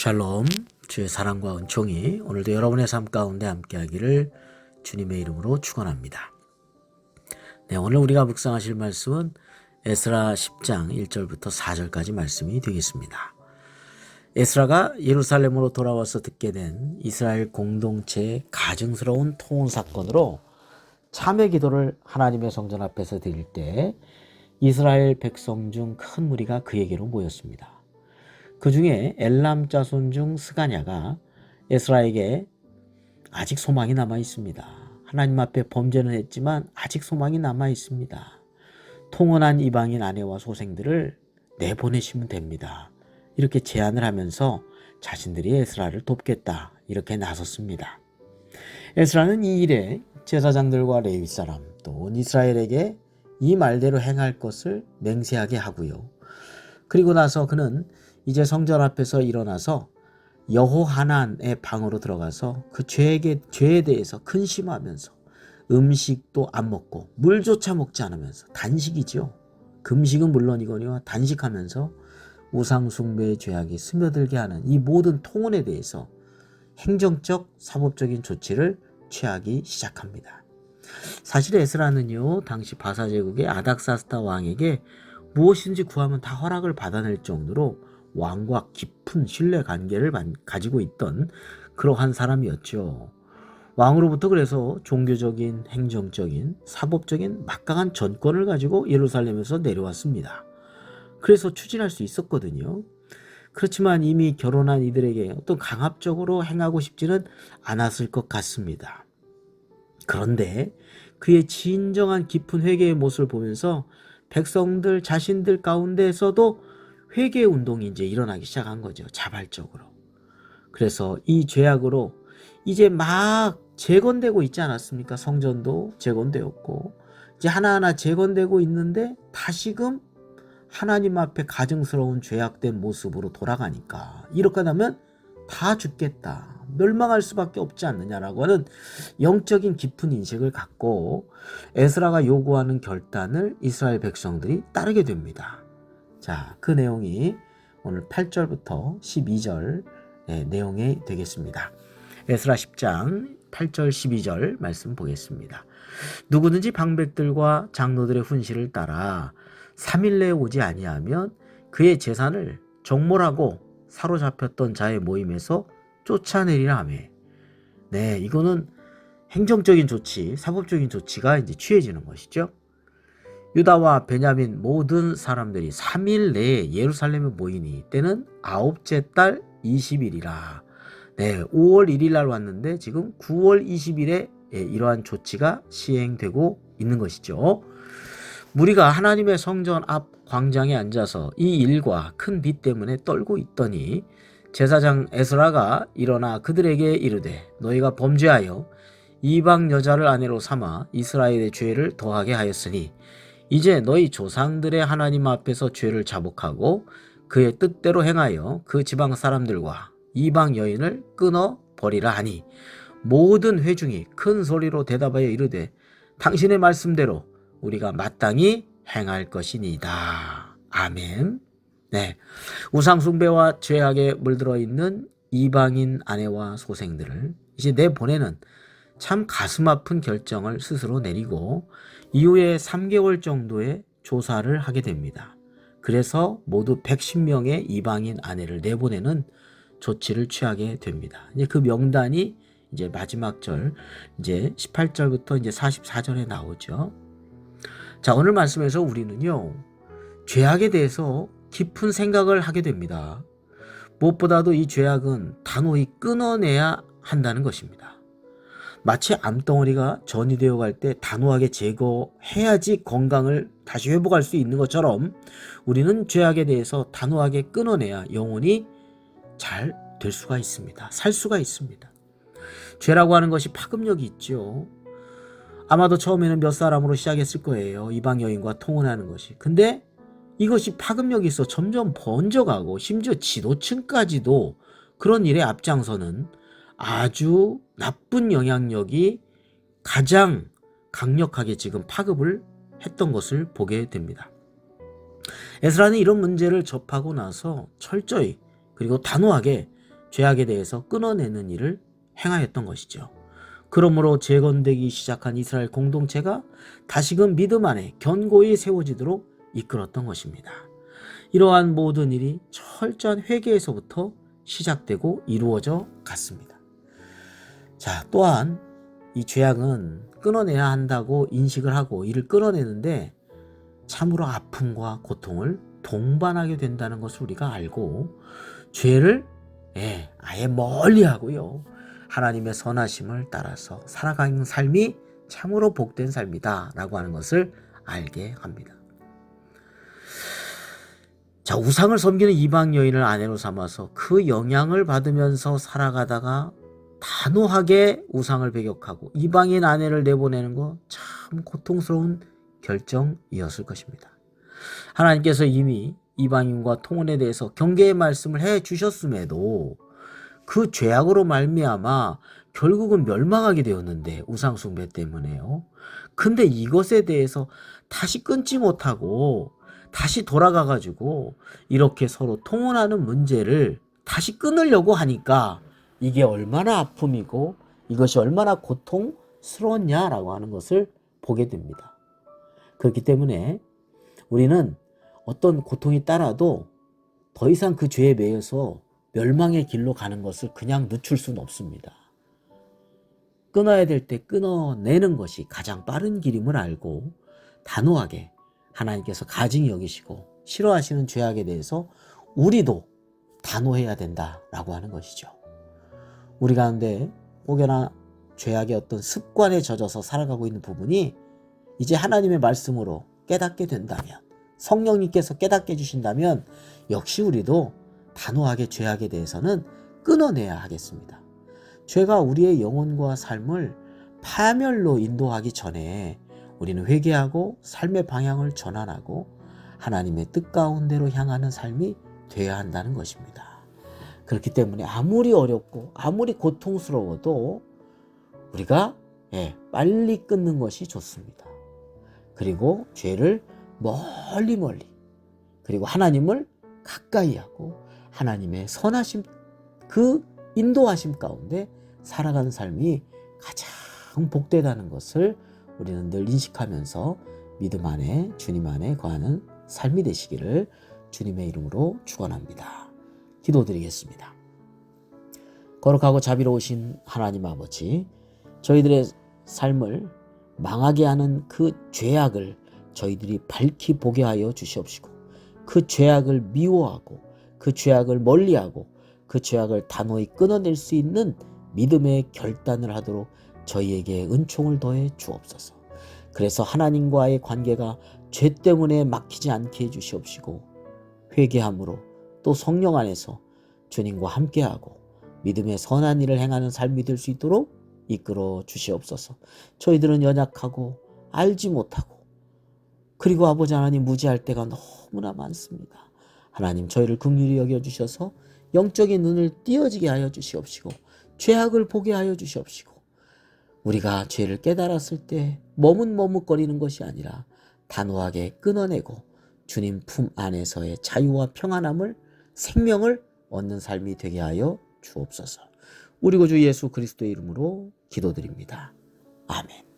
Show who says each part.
Speaker 1: 샬롬, 주의 사랑과 은총이 오늘도 여러분의 삶 가운데 함께하기를 주님의 이름으로 축원합니다. 오늘 우리가 묵상하실 말씀은 에스라 10장 1절부터 4절까지 말씀이 되겠습니다. 에스라가 예루살렘으로 돌아와서 듣게 된 이스라엘 공동체의 가증스러운 통혼 사건으로 참회 기도를 하나님의 성전 앞에서 드릴 때 이스라엘 백성 중 큰 무리가 그에게로 모였습니다. 그 중에 엘람 자손 중 스가냐가 에스라에게 아직 소망이 남아 있습니다. 하나님 앞에 범죄는 했지만 아직 소망이 남아 있습니다. 통혼한 이방인 아내와 소생들을 내보내시면 됩니다. 이렇게 제안을 하면서 자신들이 에스라를 돕겠다 이렇게 나섰습니다. 에스라는 이 일에 제사장들과 레위 사람 또 온 이스라엘에게 이 말대로 행할 것을 맹세하게 하고요. 그리고 나서 그는 이제 성전 앞에서 일어나서 여호하난의 방으로 들어가서 그 죄에 대해서 근심하면서 음식도 안 먹고 물조차 먹지 않으면서 단식이죠. 금식은 물론이거니와 단식하면서 우상숭배의 죄악이 스며들게 하는 이 모든 통혼에 대해서 행정적 사법적인 조치를 취하기 시작합니다. 사실 에스라는요, 당시 바사 제국의 아닥사스다 왕에게 무엇인지 구하면 다 허락을 받아낼 정도로 왕과 깊은 신뢰 관계를 가지고 있던 그러한 사람이었죠. 왕으로부터 그래서 종교적인, 행정적인, 사법적인 막강한 전권을 가지고 예루살렘에서 내려왔습니다. 그래서 추진할 수 있었거든요. 그렇지만 이미 결혼한 이들에게 어떤 강압적으로 행하고 싶지는 않았을 것 같습니다. 그런데 그의 진정한 깊은 회개의 모습을 보면서 백성들 자신들 가운데에서도 회개 운동이 이제 일어나기 시작한 거죠. 자발적으로. 그래서 이 죄악으로 이제 막 재건되고 있지 않았습니까? 성전도 재건되었고 이제 하나하나 재건되고 있는데 다시금 하나님 앞에 가증스러운 죄악된 모습으로 돌아가니까 이렇게 하면 다 죽겠다. 멸망할 수밖에 없지 않느냐라고 하는 영적인 깊은 인식을 갖고 에스라가 요구하는 결단을 이스라엘 백성들이 따르게 됩니다. 자, 그 내용이 오늘 8절부터 12절 내용이 되겠습니다. 에스라 10장 8절 12절 말씀 보겠습니다. 누구든지 방백들과 장로들의 훈시를 따라 3일 내에 오지 아니하면 그의 재산을 정몰하고 사로잡혔던 자의 모임에서 쫓아내리라 하며. 이거는 행정적인 조치, 사법적인 조치가 이제 취해지는 것이죠. 유다와 베냐민 모든 사람들이 3일 내에 예루살렘에 모이니 때는 9째 달 20일이라. 5월 1일 날 왔는데 지금 9월 20일에 이러한 조치가 시행되고 있는 것이죠. 무리가 하나님의 성전 앞 광장에 앉아서 이 일과 큰 비 때문에 떨고 있더니 제사장 에스라가 일어나 그들에게 이르되 너희가 범죄하여 이방 여자를 아내로 삼아 이스라엘의 죄를 더하게 하였으니 이제 너희 조상들의 하나님 앞에서 죄를 자복하고 그의 뜻대로 행하여 그 지방 사람들과 이방 여인을 끊어 버리라 하니 모든 회중이 큰 소리로 대답하여 이르되 당신의 말씀대로 우리가 마땅히 행할 것이니이다. 아멘. 우상숭배와 죄악에 물들어 있는 이방인 아내와 소생들을 이제 내보내는 참 가슴 아픈 결정을 스스로 내리고 이후에 3개월 정도의 조사를 하게 됩니다. 그래서 모두 110명의 이방인 아내를 내보내는 조치를 취하게 됩니다. 이제 그 명단이 이제 마지막 절 이제 18절부터 이제 44절에 나오죠. 자, 오늘 말씀에서 우리는요, 죄악에 대해서 깊은 생각을 하게 됩니다. 무엇보다도 이 죄악은 단호히 끊어내야 한다는 것입니다. 마치 암덩어리가 전이되어 갈 때 단호하게 제거해야지 건강을 다시 회복할 수 있는 것처럼 우리는 죄악에 대해서 단호하게 끊어내야 영혼이 잘 될 수가 있습니다. 살 수가 있습니다. 죄라고 하는 것이 파급력이 있죠. 아마도 처음에는 몇 사람으로 시작했을 거예요. 이방 여인과 통혼하는 것이. 근데 이것이 파급력이 있어 점점 번져가고 심지어 지도층까지도 그런 일에 앞장서는 아주 나쁜 영향력이 가장 강력하게 지금 파급을 했던 것을 보게 됩니다. 에스라는 이런 문제를 접하고 나서 철저히 그리고 단호하게 죄악에 대해서 끊어내는 일을 행하였던 것이죠. 그러므로 재건되기 시작한 이스라엘 공동체가 다시금 믿음 안에 견고히 세워지도록 이끌었던 것입니다. 이러한 모든 일이 철저한 회개에서부터 시작되고 이루어져 갔습니다. 자, 또한 이 죄악은 끊어내야 한다고 인식을 하고 이를 끊어내는데 참으로 아픔과 고통을 동반하게 된다는 것을 우리가 알고 죄를 아예 멀리하고요. 하나님의 선하심을 따라서 살아가는 삶이 참으로 복된 삶이다 라고 하는 것을 알게 합니다. 자, 우상을 섬기는 이방 여인을 아내로 삼아서 그 영향을 받으면서 살아가다가 단호하게 우상을 배격하고 이방인 아내를 내보내는 거 참 고통스러운 결정이었을 것입니다. 하나님께서 이미 이방인과 통혼에 대해서 경계의 말씀을 해 주셨음에도 그 죄악으로 말미암아 결국은 멸망하게 되었는데 우상 숭배 때문에요. 근데 이것에 대해서 다시 끊지 못하고 다시 돌아가가지고 이렇게 서로 통혼하는 문제를 다시 끊으려고 하니까 이게 얼마나 아픔이고 이것이 얼마나 고통스러웠냐라고 하는 것을 보게 됩니다. 그렇기 때문에 우리는 어떤 고통이 따라도 더 이상 그 죄에 매여서 멸망의 길로 가는 것을 그냥 늦출 수는 없습니다. 끊어야 될 때 끊어내는 것이 가장 빠른 길임을 알고 단호하게 하나님께서 가증히 여기시고 싫어하시는 죄악에 대해서 우리도 단호해야 된다라고 하는 것이죠. 우리 가운데 혹여나 죄악의 어떤 습관에 젖어서 살아가고 있는 부분이 이제 하나님의 말씀으로 깨닫게 된다면, 성령님께서 깨닫게 해주신다면 역시 우리도 단호하게 죄악에 대해서는 끊어내야 하겠습니다. 죄가 우리의 영혼과 삶을 파멸로 인도하기 전에 우리는 회개하고 삶의 방향을 전환하고 하나님의 뜻 가운데로 향하는 삶이 되어야 한다는 것입니다. 그렇기 때문에 아무리 어렵고 아무리 고통스러워도 우리가 빨리 끊는 것이 좋습니다. 그리고 죄를 멀리 그리고 하나님을 가까이 하고 하나님의 선하심, 그 인도하심 가운데 살아가는 삶이 가장 복되다는 것을 우리는 늘 인식하면서 믿음 안에 주님 안에 거하는 삶이 되시기를 주님의 이름으로 축원합니다. 기도드리겠습니다. 거룩하고 자비로우신 하나님 아버지, 저희들의 삶을 망하게 하는 그 죄악을 저희들이 밝히 보게 하여 주시옵시고 그 죄악을 미워하고 그 죄악을 멀리하고 그 죄악을 단호히 끊어낼 수 있는 믿음의 결단을 하도록 저희에게 은총을 더해 주옵소서. 그래서 하나님과의 관계가 죄 때문에 막히지 않게 해주시옵시고 회개함으로 또 성령 안에서 주님과 함께하고 믿음의 선한 일을 행하는 삶이 될 수 있도록 이끌어 주시옵소서. 저희들은 연약하고 알지 못하고 그리고 아버지 하나님 무지할 때가 너무나 많습니다. 하나님 저희를 긍휼히 여겨주셔서 영적인 눈을 띄어지게 하여 주시옵시고 죄악을 보게 하여 주시옵시고 우리가 죄를 깨달았을 때 머뭇머뭇거리는 것이 아니라 단호하게 끊어내고 주님 품 안에서의 자유와 평안함을 생명을 얻는 삶이 되게 하여 주옵소서. 우리 구주 예수 그리스도의 이름으로 기도드립니다. 아멘.